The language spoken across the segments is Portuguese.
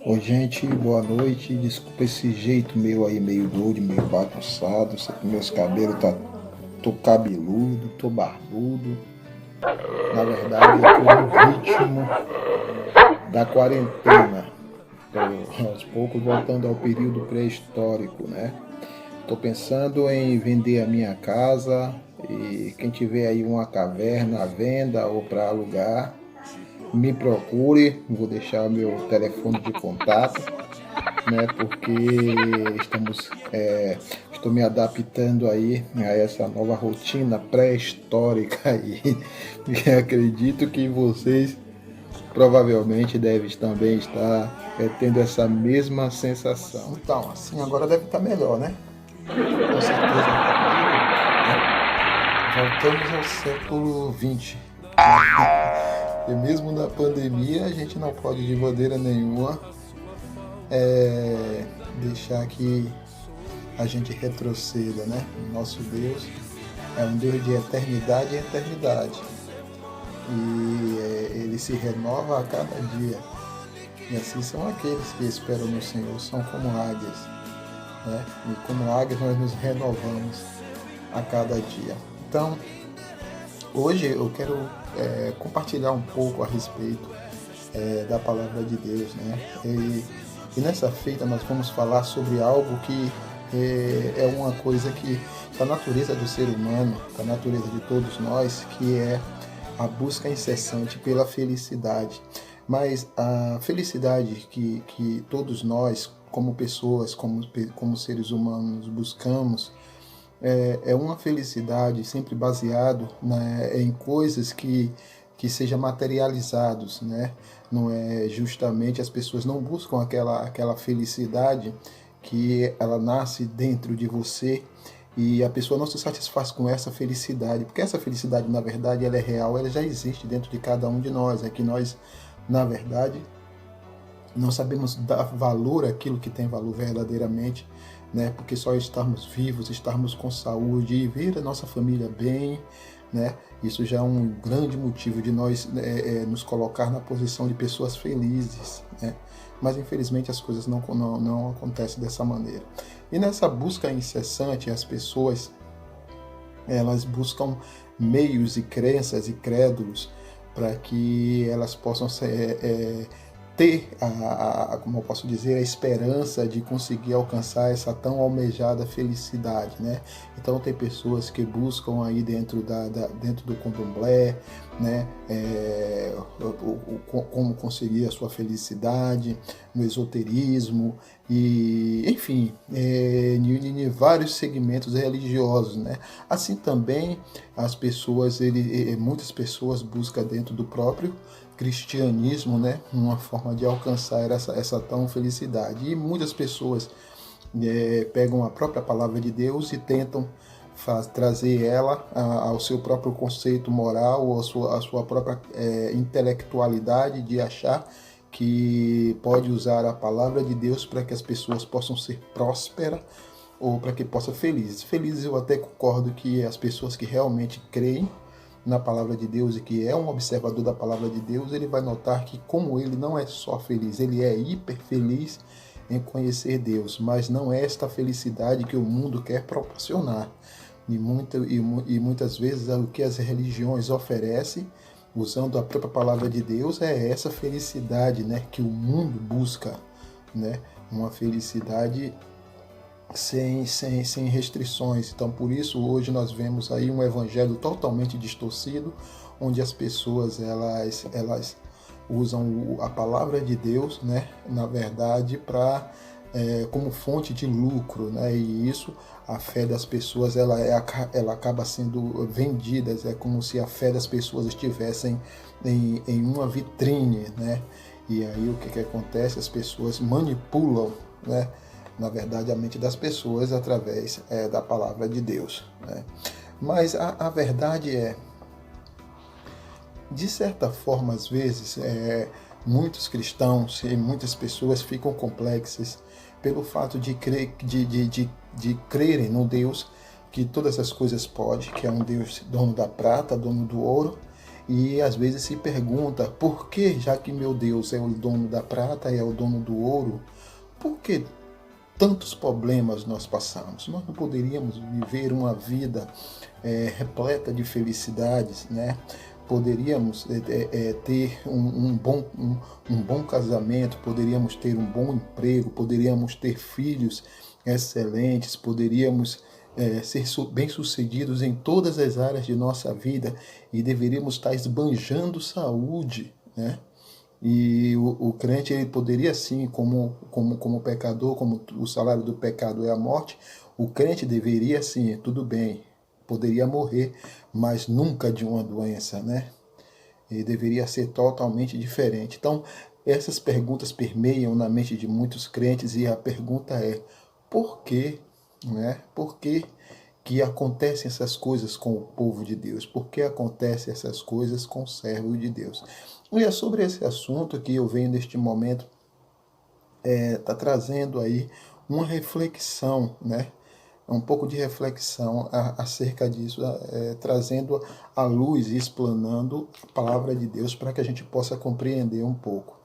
Oi, gente, boa noite. Desculpa esse jeito meu aí, meio doido, meio bagunçado. Sei que meus cabelos tô cabeludo, tô barbudo. Na verdade, eu tô no ritmo da quarentena. Tô aos poucos voltando ao período pré-histórico, né? Tô pensando em vender a minha casa e quem tiver aí uma caverna à venda ou para alugar, me procure. Vou deixar o meu telefone de contato, né? Porque estou me adaptando aí a essa nova rotina pré-histórica aí. E acredito que vocês provavelmente devem também estar tendo essa mesma sensação. Então, assim, agora deve estar melhor, né? Com certeza está meio, né? Voltamos ao século XX. E mesmo na pandemia a gente não pode de maneira nenhuma deixar que a gente retroceda, né? Nosso Deus é um Deus de eternidade e eternidade. E ele se renova a cada dia. E assim são aqueles que esperam no Senhor, são como águias, né? E como águias nós nos renovamos a cada dia. Então, hoje eu quero compartilhar um pouco a respeito da palavra de Deus, né? E nessa feita nós vamos falar sobre algo que é uma coisa que da natureza do ser humano, da natureza de todos nós, que é a busca incessante pela felicidade. Mas a felicidade que todos nós, como pessoas, como seres humanos, buscamos, é uma felicidade sempre baseado, né, em coisas que sejam materializados, né? Não é justamente, as pessoas não buscam aquela felicidade que ela nasce dentro de você e a pessoa não se satisfaz com essa felicidade, porque essa felicidade, na verdade, ela é real, ela já existe dentro de cada um de nós. É que nós, na verdade, não sabemos dar valor àquilo que tem valor verdadeiramente, né? Porque só estarmos vivos, estarmos com saúde e ver a nossa família bem, né? Isso já é um grande motivo de nós nos colocar na posição de pessoas felizes, né? Mas infelizmente as coisas não acontecem dessa maneira. E nessa busca incessante, as pessoas elas buscam meios e crenças e crédulos para que elas possam ter, como eu posso dizer, a esperança de conseguir alcançar essa tão almejada felicidade, né? Então tem pessoas que buscam aí dentro do candomblé, né? Como conseguir a sua felicidade, no esoterismo e, enfim, em vários segmentos religiosos, né? Assim também as pessoas, muitas pessoas buscam dentro do próprio cristianismo, né, uma forma de alcançar essa tão felicidade. E muitas pessoas pegam a própria palavra de Deus e tentam trazer ela ao seu próprio conceito moral, ou a sua própria intelectualidade de achar que pode usar a palavra de Deus para que as pessoas possam ser prósperas ou para que possam ser felizes. Felizes eu até concordo que as pessoas que realmente creem na palavra de Deus e que é um observador da palavra de Deus, ele vai notar que como ele não é só feliz, ele é hiper feliz em conhecer Deus, mas não é esta felicidade que o mundo quer proporcionar. E muitas vezes o que as religiões oferecem, usando a própria palavra de Deus, é essa felicidade, né, que o mundo busca, né, uma felicidade sem restrições. Então, por isso, hoje nós vemos aí um evangelho totalmente distorcido, onde as pessoas elas usam a palavra de Deus, né, na verdade, para como fonte de lucro, né, e isso, a fé das pessoas, ela acaba sendo vendida, é como se a fé das pessoas estivessem em uma vitrine, né, e aí o que acontece? As pessoas manipulam, né, na verdade, a mente das pessoas através da palavra de Deus, né? Mas a verdade de certa forma, às vezes, muitos cristãos e muitas pessoas ficam complexas pelo fato de crerem no Deus que todas as coisas pode, que é um Deus dono da prata, dono do ouro, e às vezes se pergunta por que, já que meu Deus é o dono da prata e é o dono do ouro, por que tantos problemas nós passamos? Nós não poderíamos viver uma vida repleta de felicidades, né? Poderíamos ter um bom casamento, poderíamos ter um bom emprego, poderíamos ter filhos excelentes, poderíamos ser bem-sucedidos em todas as áreas de nossa vida e deveríamos estar esbanjando saúde, né? E o crente ele poderia sim, como pecador, como o salário do pecado é a morte, o crente deveria sim, tudo bem, poderia morrer, mas nunca de uma doença, né? Ele deveria ser totalmente diferente. Então, essas perguntas permeiam na mente de muitos crentes e a pergunta é: por quê, né? Por que que acontecem essas coisas com o povo de Deus? Por que acontecem essas coisas com o servo de Deus? E é sobre esse assunto que eu venho neste momento tá trazendo aí uma reflexão, né? Um pouco de reflexão acerca disso, trazendo à luz e explanando a palavra de Deus para que a gente possa compreender um pouco.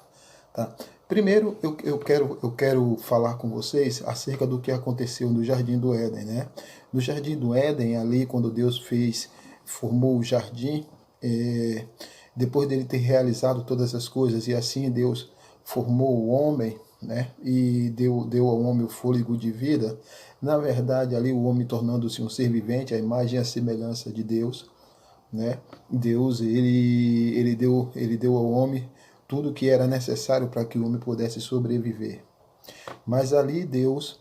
Tá? Primeiro, eu quero falar com vocês acerca do que aconteceu no Jardim do Éden. Né? No Jardim do Éden, ali, quando Deus formou o jardim, depois dele ter realizado todas as coisas, e assim Deus formou o homem, né? E deu ao homem o fôlego de vida. Na verdade, ali o homem tornando-se um ser vivente, a imagem e a semelhança de Deus, né? Deus ele deu ao homem tudo que era necessário para que o homem pudesse sobreviver. Mas ali Deus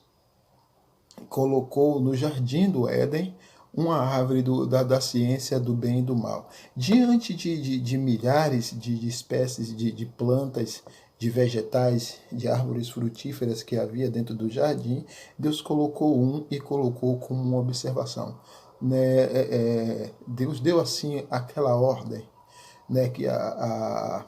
colocou no jardim do Éden uma árvore da ciência do bem e do mal. Diante de milhares de espécies de plantas, de vegetais, de árvores frutíferas que havia dentro do jardim, Deus colocou um e colocou como uma observação. Né? Deus deu assim aquela ordem, né, que a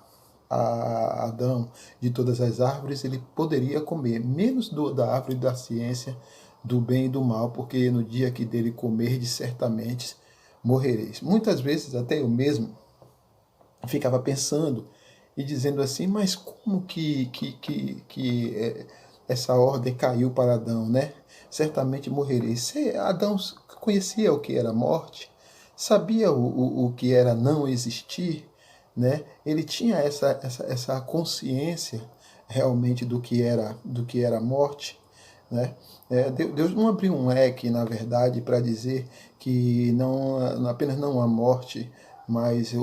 Adão de todas as árvores ele poderia comer, menos da árvore da ciência do bem e do mal, porque no dia que dele comerdes, certamente morrereis. Muitas vezes até eu mesmo ficava pensando e dizendo assim, mas como que essa ordem caiu para Adão, né? Certamente morrereis. Se Adão conhecia o que era morte, sabia o que era não existir, né? Ele tinha essa consciência realmente do que era morte, né? Deus não abriu um leque, na verdade, para dizer que não apenas não a morte, mas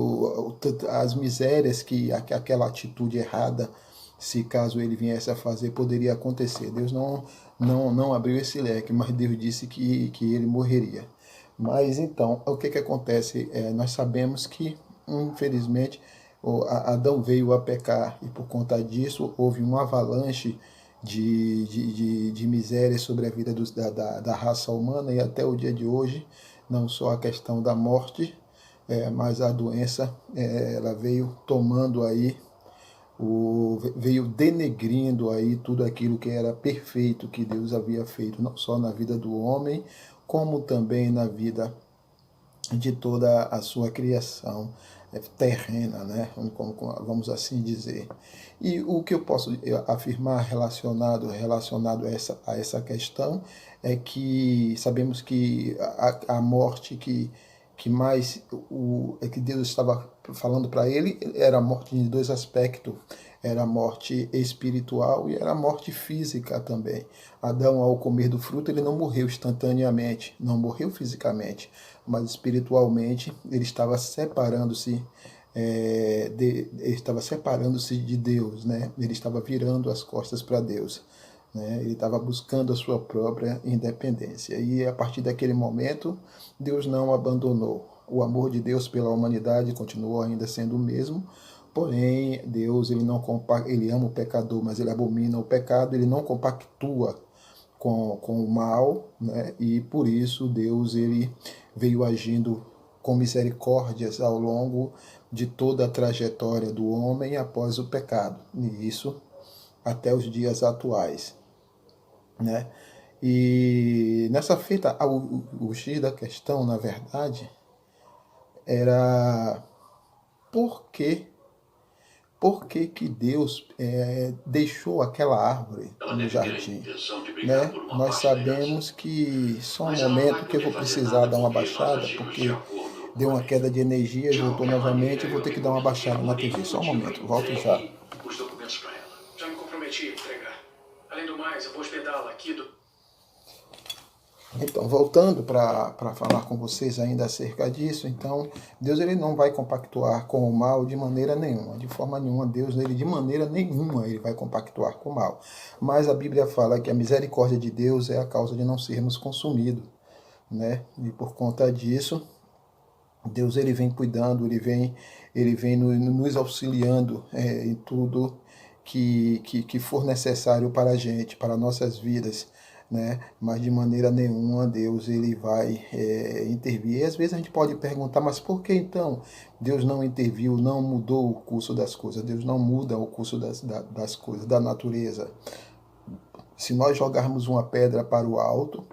as misérias que aquela atitude errada, se caso ele viesse a fazer, poderia acontecer. Deus não abriu esse leque, mas Deus disse que ele morreria. Mas então, o que acontece? Nós sabemos que, infelizmente, Adão veio a pecar e por conta disso houve uma avalanche de miséria sobre a vida da raça humana e até o dia de hoje, não só a questão da morte, mas a doença ela veio tomando aí, veio denegrindo aí tudo aquilo que era perfeito que Deus havia feito, não só na vida do homem, como também na vida de toda a sua criação terrena, né? Vamos assim dizer. E o que eu posso afirmar relacionado a essa questão é que sabemos que a morte que mais que Deus estava falando para ele era a morte em dois aspectos. Era a morte espiritual e era a morte física também. Adão, ao comer do fruto, ele não morreu instantaneamente, não morreu fisicamente, mas espiritualmente ele estava separando-se ele estava separando-se de Deus, né? Ele estava virando as costas para Deus, né? Ele estava buscando a sua própria independência. E a partir daquele momento, Deus não o abandonou. O amor de Deus pela humanidade continuou ainda sendo o mesmo, porém Deus ele ama o pecador, mas ele abomina o pecado, ele não compactua com o mal, né? E por isso Deus ele veio agindo com misericórdias ao longo de toda a trajetória do homem após o pecado, e isso até os dias atuais, né? E nessa feita, o X da questão, na verdade, era por que que Deus deixou aquela árvore no jardim? Né? Nós sabemos que só um momento que eu vou precisar dar uma baixada, porque deu uma queda de energia e voltou novamente, eu vou ter que dar uma baixada na TV. Só um momento, volto já. Os documentos para ela. Já me comprometi a entregar. Além do mais, eu vou hospedá-la aqui do... Então, voltando para falar com vocês ainda acerca disso, então, Deus ele não vai compactuar com o mal de maneira nenhuma, de forma nenhuma, Deus ele de maneira nenhuma ele vai compactuar com o mal. Mas a Bíblia fala que a misericórdia de Deus é a causa de não sermos consumidos, né? E por conta disso, Deus ele vem cuidando, ele vem nos auxiliando em tudo que for necessário para a gente, para nossas vidas, né? Mas de maneira nenhuma Deus ele vai intervir. E às vezes a gente pode perguntar, mas por que então Deus não interviu, não mudou o curso das coisas? Deus não muda o curso das coisas, da natureza. Se nós jogarmos uma pedra para o alto,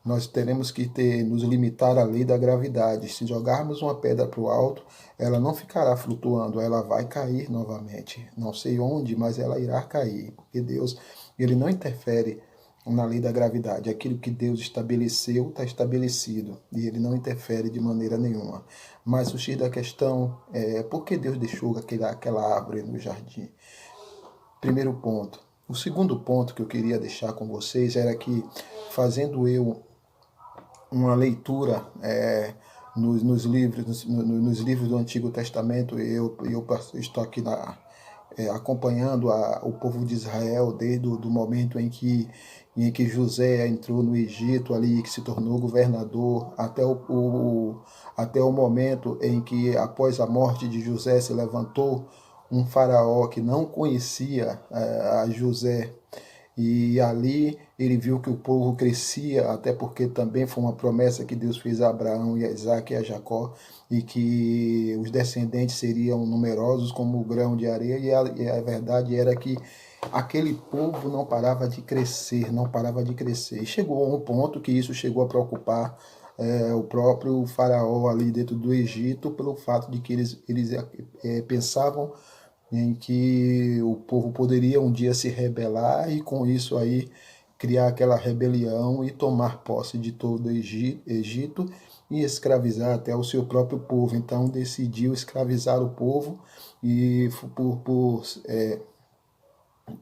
nós teremos que nos limitar à lei da gravidade. Se jogarmos uma pedra para o alto, ela não ficará flutuando, ela vai cair novamente. Não sei onde, mas ela irá cair, porque Deus ele não interfere na lei da gravidade. Aquilo que Deus estabeleceu está estabelecido e ele não interfere de maneira nenhuma. Mas o X da questão é por que Deus deixou aquela árvore no jardim? Primeiro ponto. O segundo ponto que eu queria deixar com vocês era que, fazendo eu uma leitura nos livros do Antigo Testamento, eu estou aqui acompanhando o povo de Israel desde o momento em que José entrou no Egito ali, que se tornou governador, até o momento em que, após a morte de José, se levantou um faraó que não conhecia a José, e ali ele viu que o povo crescia, até porque também foi uma promessa que Deus fez a Abraão e a Isaac e a Jacó, e que os descendentes seriam numerosos como o grão de areia, e a verdade era que aquele povo não parava de crescer, não parava de crescer. E chegou a um ponto que isso chegou a preocupar o próprio faraó ali dentro do Egito, pelo fato de que eles pensavam em que o povo poderia um dia se rebelar e com isso aí criar aquela rebelião e tomar posse de todo o Egito e escravizar até o seu próprio povo. Então decidiu escravizar o povo e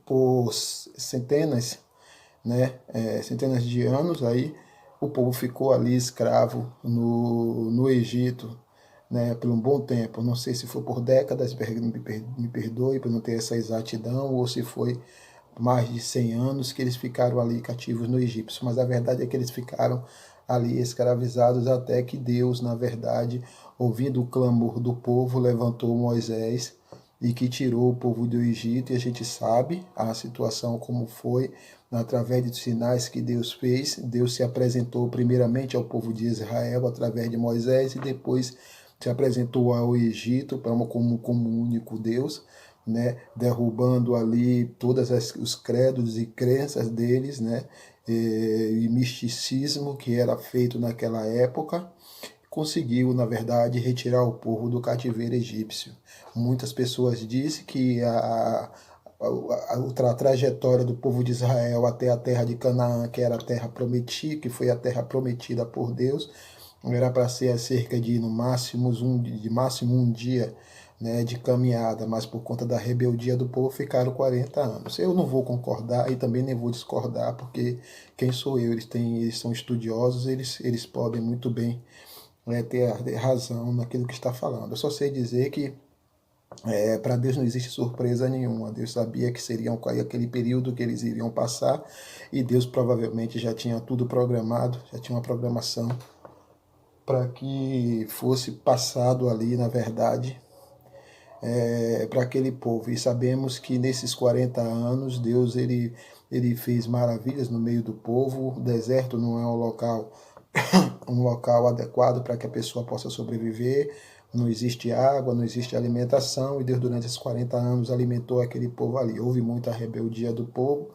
por centenas, né, centenas de anos aí o povo ficou ali escravo no Egito, né, por um bom tempo. Não sei se foi por décadas, me perdoe por não ter essa exatidão, ou se foi mais de 100 anos que eles ficaram ali cativos no Egito. Mas a verdade é que eles ficaram ali escravizados até que Deus, na verdade, ouvindo o clamor do povo, levantou Moisés e que tirou o povo do Egito, e a gente sabe a situação como foi, através dos sinais que Deus fez. Deus se apresentou primeiramente ao povo de Israel através de Moisés, e depois se apresentou ao Egito como um único Deus, né, derrubando ali todos os credos e crenças deles, né, e misticismo que era feito naquela época. Conseguiu, na verdade, retirar o povo do cativeiro egípcio. Muitas pessoas dizem que a trajetória do povo de Israel até a terra de Canaã, que era a terra prometida, que foi a terra prometida por Deus, era para ser cerca de máximo um dia, né, de caminhada, mas por conta da rebeldia do povo ficaram 40 anos. Eu não vou concordar e também nem vou discordar, porque quem sou eu? Eles são estudiosos, eles podem muito bem ter razão naquilo que está falando. Eu só sei dizer que para Deus não existe surpresa nenhuma. Deus sabia que seria aquele período que eles iriam passar, e Deus provavelmente já tinha tudo programado, já tinha uma programação para que fosse passado ali, na verdade, para aquele povo. E sabemos que nesses 40 anos Deus ele fez maravilhas no meio do povo. O deserto não é um local adequado para que a pessoa possa sobreviver. Não existe água, não existe alimentação, e Deus durante esses 40 anos alimentou aquele povo ali. Houve muita rebeldia do povo,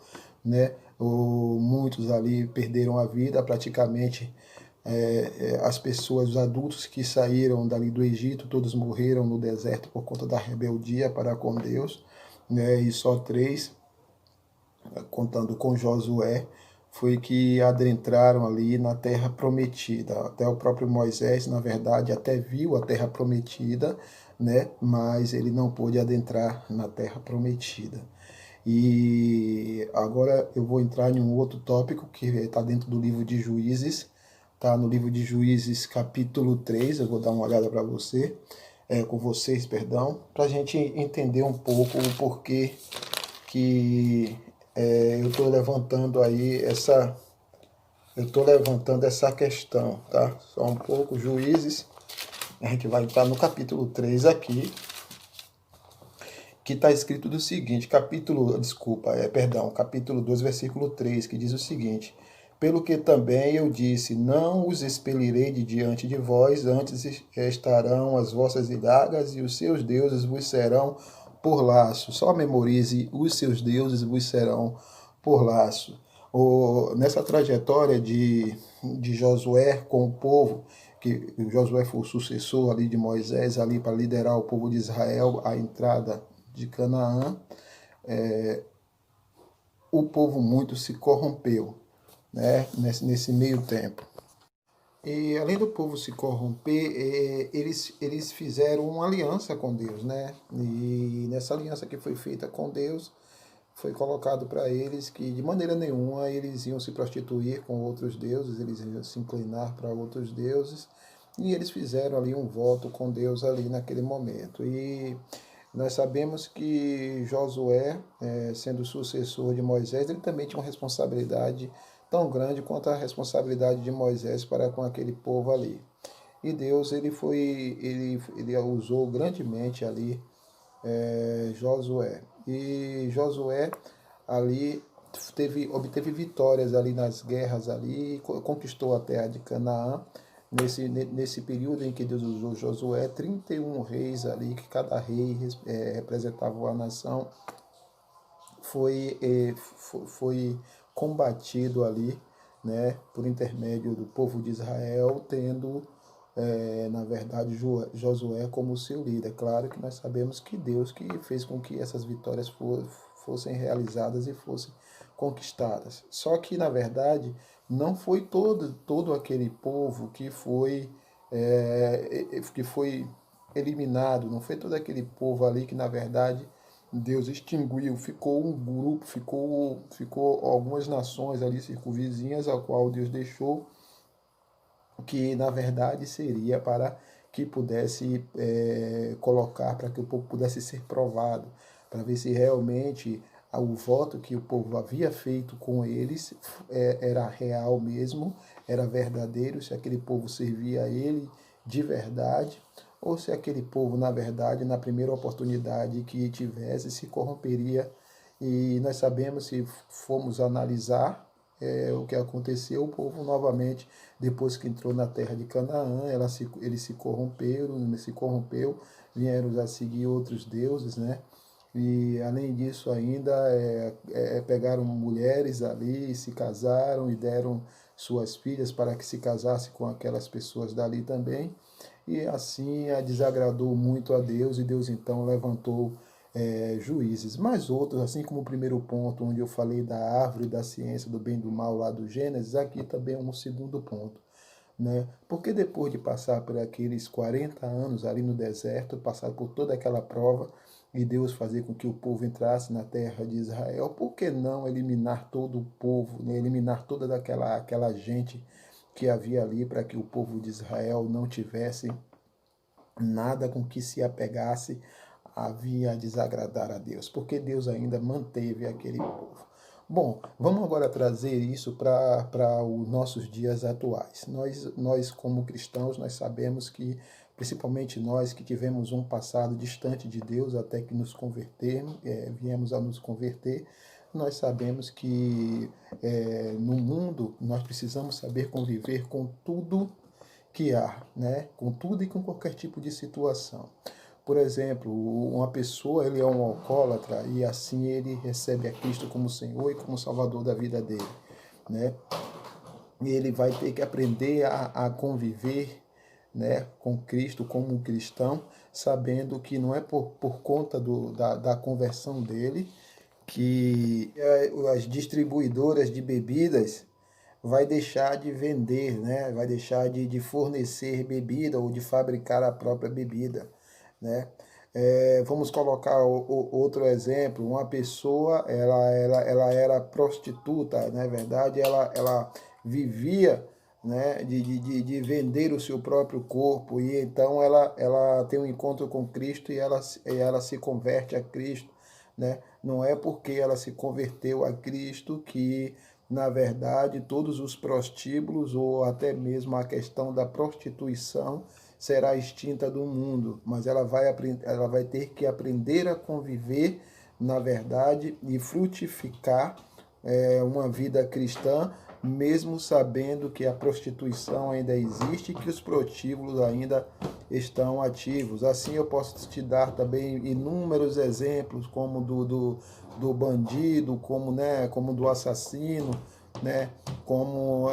né? Muitos ali perderam a vida, praticamente as pessoas, os adultos que saíram dali do Egito, todos morreram no deserto por conta da rebeldia para com Deus, né? E só 3, contando com Josué, foi que adentraram ali na terra prometida. Até o próprio Moisés, na verdade, até viu a terra prometida, né? Mas ele não pôde adentrar na terra prometida. E agora eu vou entrar em um outro tópico que está dentro do livro de Juízes, tá? No livro de Juízes, capítulo 3, eu vou dar uma olhada para você, com vocês, perdão, para a gente entender um pouco o porquê que eu estou levantando aí essa questão, tá? Só um pouco, Juízes, a gente vai entrar no capítulo 3 aqui, que está escrito do seguinte, capítulo 2, versículo 3, que diz o seguinte: pelo que também eu disse, não os expelirei de diante de vós, antes estarão as vossas ilhagas, e os seus deuses vos serão por laço. Só memorize, os seus deuses vos serão por laço. Nessa trajetória de Josué com o povo, que Josué foi o sucessor ali de Moisés, ali para liderar o povo de Israel à entrada de Canaã, o povo muito se corrompeu, né, nesse meio tempo. E além do povo se corromper, eles fizeram uma aliança com Deus, né? E nessa aliança que foi feita com Deus, foi colocado para eles que de maneira nenhuma eles iam se prostituir com outros deuses, eles iam se inclinar para outros deuses, e eles fizeram ali um voto com Deus ali naquele momento. E nós sabemos que Josué, sendo sucessor de Moisés, ele também tinha uma responsabilidade tão grande quanto a responsabilidade de Moisés para com aquele povo ali. E Deus ele usou grandemente ali Josué. E Josué ali obteve vitórias ali nas guerras ali, conquistou a terra de Canaã. Nesse período em que Deus usou Josué, 31 reis ali, que cada rei representava uma nação, foi combatido ali, né, por intermédio do povo de Israel, tendo, na verdade, Josué como seu líder. Claro que nós sabemos que Deus que fez com que essas vitórias fossem realizadas e fossem conquistadas. Só que, na verdade, não foi todo aquele povo que foi eliminado, não foi todo aquele povo ali que, na verdade, Deus extinguiu, ficou um grupo, ficou algumas nações ali circunvizinhas, a qual Deus deixou, que na verdade seria para que pudesse colocar, para que o povo pudesse ser provado, para ver se realmente o voto que o povo havia feito com eles era real mesmo, era verdadeiro, se aquele povo servia a ele de verdade, ou se aquele povo, na verdade, na primeira oportunidade que tivesse, se corromperia. E nós sabemos, se formos analisar o que aconteceu, o povo novamente, depois que entrou na terra de Canaã, eles se corrompeu, vieram a seguir outros deuses, né? E além disso ainda pegaram mulheres ali, se casaram e deram suas filhas para que se casasse com aquelas pessoas dali também. E assim desagradou muito a Deus, e Deus então levantou juízes. Mas outros, assim como o primeiro ponto, onde eu falei da árvore da ciência do bem e do mal lá do Gênesis, aqui também é um segundo ponto. Né? Porque depois de passar por aqueles 40 anos ali no deserto, passar por toda aquela prova, e Deus fazer com que o povo entrasse na terra de Israel, por que não eliminar todo o povo, né? Eliminar toda aquela gente que havia ali, para que o povo de Israel não tivesse nada com que se apegasse havia desagradar a Deus, porque Deus ainda manteve aquele povo. Bom, vamos agora trazer isso para os nossos dias atuais. Nós, como cristãos, nós sabemos que, principalmente nós que tivemos um passado distante de Deus até que nos convertermos, viemos a nos converter, nós sabemos que no mundo nós precisamos saber conviver com tudo que há, né? Com tudo e com qualquer tipo de situação. Por exemplo, uma pessoa, ele é um alcoólatra e assim ele recebe a Cristo como Senhor e como Salvador da vida dele, né? e ele vai ter que aprender a conviver, né, com Cristo como um cristão, sabendo que não é por conta da conversão dele que as distribuidoras de bebidas vai deixar de vender, né? Vai deixar de fornecer bebida ou de fabricar a própria bebida, né? Vamos colocar outro exemplo, uma pessoa, ela era prostituta, na verdade, ela vivia, né, de vender o seu próprio corpo, e então ela tem um encontro com Cristo e ela se converte a Cristo, né? Não é porque ela se converteu a Cristo que, na verdade, todos os prostíbulos ou até mesmo a questão da prostituição será extinta do mundo, mas ela vai ter que aprender a conviver, na verdade, e frutificar uma vida cristã, mesmo sabendo que a prostituição ainda existe e que os prostíbulos ainda estão ativos. Assim eu posso te dar também inúmeros exemplos, como do bandido, como, né, como do assassino, né, como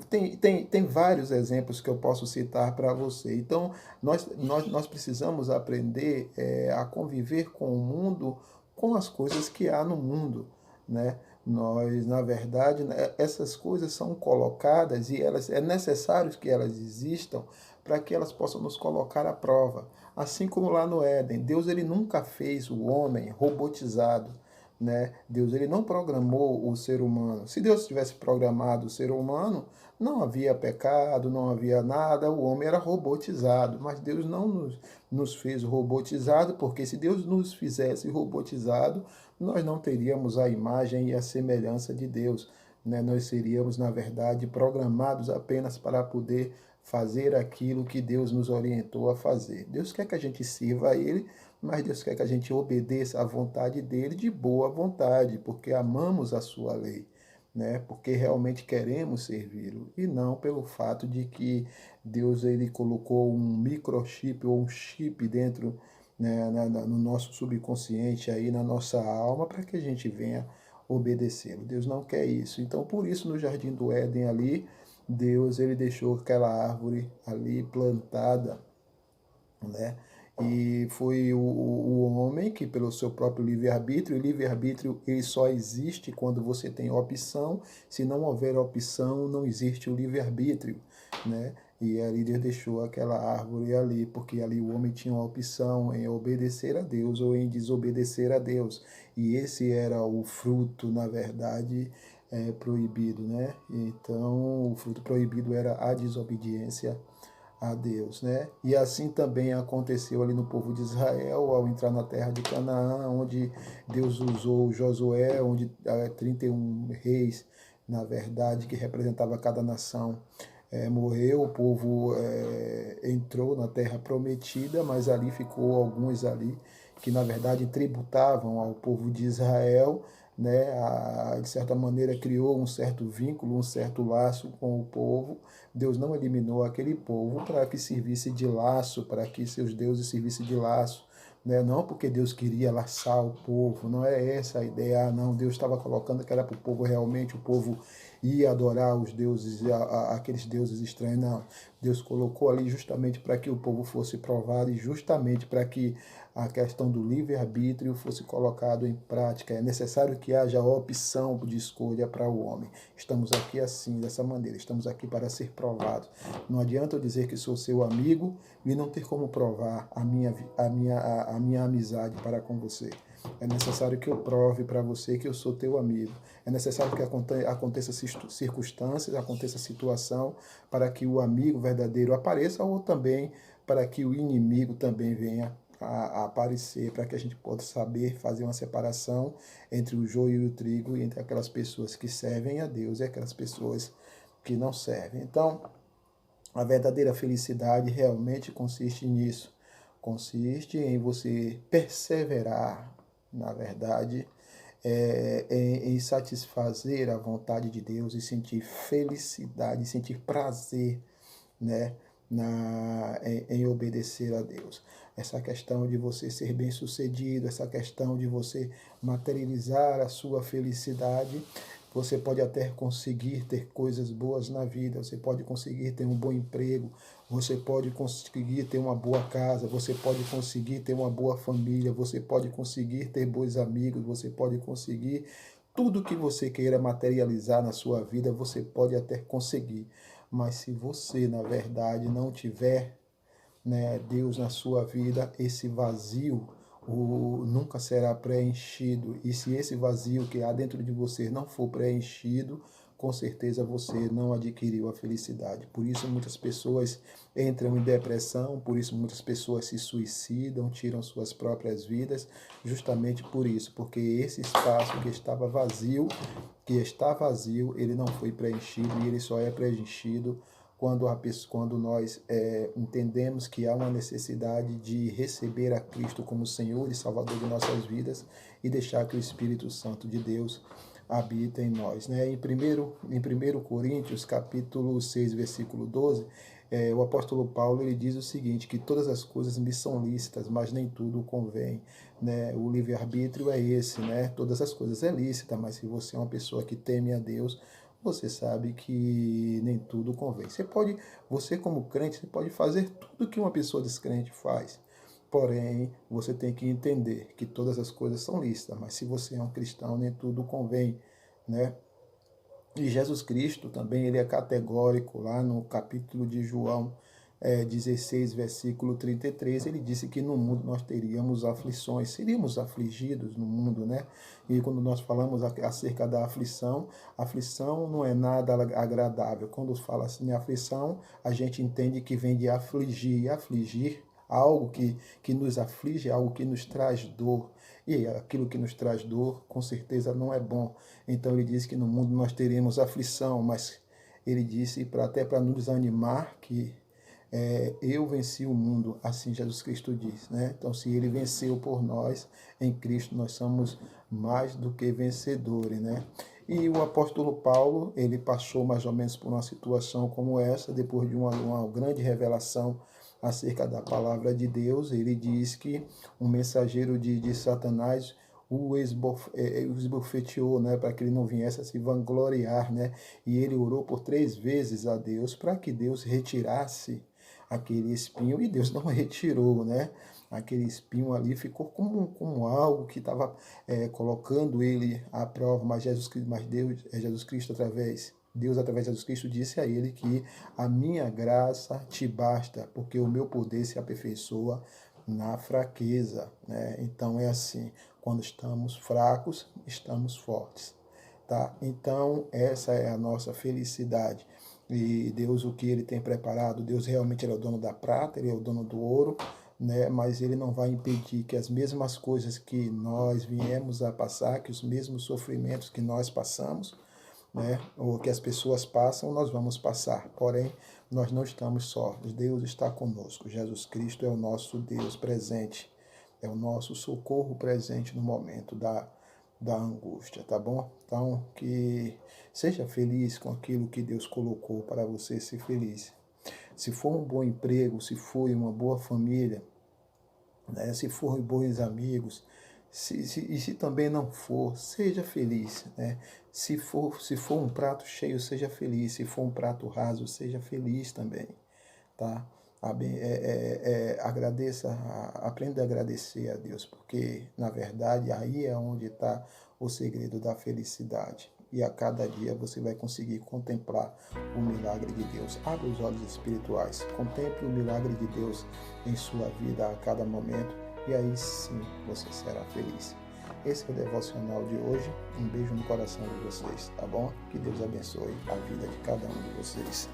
tem vários exemplos que eu posso citar para você. Então, nós precisamos aprender a conviver com o mundo, com as coisas que há no mundo, né? Nós, na verdade, né, essas coisas são colocadas e é necessário que elas existam para que elas possam nos colocar à prova. Assim como lá no Éden, Deus ele nunca fez o homem robotizado, né? Deus ele não programou o ser humano. Se Deus tivesse programado o ser humano, não havia pecado, não havia nada, o homem era robotizado. Mas Deus não nos fez robotizado, porque se Deus nos fizesse robotizado, nós não teríamos a imagem e a semelhança de Deus, né? Nós seríamos, na verdade, programados apenas para poder fazer aquilo que Deus nos orientou a fazer. Deus quer que a gente sirva a Ele, mas Deus quer que a gente obedeça à vontade dele de boa vontade, porque amamos a sua lei, né? Porque realmente queremos servi-lo, e não pelo fato de que Deus ele colocou um microchip ou um chip dentro, né, no nosso subconsciente, aí na nossa alma, para que a gente venha obedecê-lo. Deus não quer isso. Então, por isso, no Jardim do Éden ali, Deus ele deixou aquela árvore ali plantada, né? E foi o homem que, pelo seu próprio livre-arbítrio, e livre-arbítrio ele só existe quando você tem opção. Se não houver opção, não existe o livre-arbítrio, né? E ali Deus deixou aquela árvore ali, porque ali o homem tinha uma opção em obedecer a Deus ou em desobedecer a Deus. E esse era o fruto, na verdade, proibido, né? Então, o fruto proibido era a desobediência a Deus, né? E assim também aconteceu ali no povo de Israel, ao entrar na terra de Canaã, onde Deus usou Josué, onde 31 reis, na verdade, que representava cada nação, morreu, o povo entrou na terra prometida, mas ali ficou alguns ali que na verdade tributavam ao povo de Israel, né? De certa maneira criou um certo vínculo, um certo laço com o povo. Deus não eliminou aquele povo para que servisse de laço, para que seus deuses servissem de laço, né? Não porque Deus queria laçar o povo, não é essa a ideia. Não, Deus estava colocando que era para o povo realmente, o povo ia adorar os deuses, aqueles deuses estranhos. Não, Deus colocou ali justamente para que o povo fosse provado e justamente para que a questão do livre-arbítrio fosse colocado em prática. É necessário que haja opção de escolha para o homem. Estamos aqui assim, dessa maneira, estamos aqui para ser provados. Não adianta eu dizer que sou seu amigo e não ter como provar a minha amizade para com você. É necessário que eu prove para você que eu sou teu amigo. É necessário que aconteça circunstâncias, aconteça situação para que o amigo verdadeiro apareça ou também para que o inimigo também venha a aparecer, para que a gente possa saber fazer uma separação entre o joio e o trigo, e entre aquelas pessoas que servem a Deus e aquelas pessoas que não servem. Então, a verdadeira felicidade realmente consiste nisso. Consiste em você perseverar, na verdade, em satisfazer a vontade de Deus e sentir felicidade, sentir prazer, né, em obedecer a Deus. Essa questão de você ser bem-sucedido, essa questão de você materializar a sua felicidade, você pode até conseguir ter coisas boas na vida, você pode conseguir ter um bom emprego, você pode conseguir ter uma boa casa, você pode conseguir ter uma boa família, você pode conseguir ter bons amigos, você pode conseguir tudo que você queira materializar na sua vida, você pode até conseguir. Mas se você, na verdade, não tiver, né, Deus na sua vida, esse vazio nunca será preenchido. E se esse vazio que há dentro de você não for preenchido, com certeza você não adquiriu a felicidade. Por isso muitas pessoas entram em depressão, por isso muitas pessoas se suicidam, tiram suas próprias vidas, justamente por isso, porque esse espaço que estava vazio, que está vazio, ele não foi preenchido e ele só é preenchido quando nós entendemos que há uma necessidade de receber a Cristo como Senhor e Salvador de nossas vidas e deixar que o Espírito Santo de Deus habita em nós. Né? Em 1 Coríntios, capítulo 6, versículo 12, o apóstolo Paulo ele diz o seguinte, que todas as coisas me são lícitas, mas nem tudo convém. Né? O livre-arbítrio é esse, né? Todas as coisas é lícita, mas se você é uma pessoa que teme a Deus, você sabe que nem tudo convém. Você como crente, você pode fazer tudo que uma pessoa descrente faz. Porém, você tem que entender que todas as coisas são lícitas, mas se você é um cristão, nem tudo convém, né? E Jesus Cristo também, ele é categórico lá no capítulo de João 16, versículo 33, ele disse que no mundo nós teríamos aflições, seríamos afligidos no mundo, né? E quando nós falamos acerca da aflição não é nada agradável. Quando fala assim aflição, a gente entende que vem de afligir, e afligir algo que nos aflige, algo que nos traz dor. E aquilo que nos traz dor, com certeza não é bom. Então ele disse que no mundo nós teremos aflição, mas ele disse até para nos animar que eu venci o mundo, assim Jesus Cristo diz, né? Então, se ele venceu por nós, em Cristo nós somos mais do que vencedores, né? E o apóstolo Paulo, ele passou mais ou menos por uma situação como essa, depois de uma grande revelação acerca da palavra de Deus. Ele diz que um mensageiro de Satanás o esbofeteou, né, para que ele não viesse a se vangloriar, né? E ele orou por 3 vezes a Deus para que Deus retirasse aquele espinho, e Deus não retirou, né? Aquele espinho ali ficou como algo que estava colocando ele à prova, mas Jesus Cristo Deus através de Jesus Cristo disse a ele que a minha graça te basta, porque o meu poder se aperfeiçoa na fraqueza, né? Então é assim, quando estamos fracos, estamos fortes, tá? Então essa é a nossa felicidade. E Deus, o que ele tem preparado, Deus realmente ele é o dono da prata, ele é o dono do ouro, né? Mas ele não vai impedir que as mesmas coisas que nós viemos a passar, que os mesmos sofrimentos que nós passamos, né, ou que as pessoas passam, nós vamos passar. Porém, nós não estamos só. Deus está conosco. Jesus Cristo é o nosso Deus presente, é o nosso socorro presente no momento da angústia, tá bom? Então, que seja feliz com aquilo que Deus colocou para você ser feliz. Se for um bom emprego, se for uma boa família, né? Se for bons amigos, e se também não for, seja feliz, né? Se for um prato cheio, seja feliz. Se for um prato raso, seja feliz também, tá? Agradeça, aprenda a agradecer a Deus, porque na verdade aí é onde está o segredo da felicidade. E a cada dia você vai conseguir contemplar o milagre de Deus. Abra os olhos espirituais, contemple o milagre de Deus em sua vida a cada momento, e aí sim você será feliz. Esse é o devocional de hoje. Um beijo no coração de vocês, tá bom? Que Deus abençoe a vida de cada um de vocês.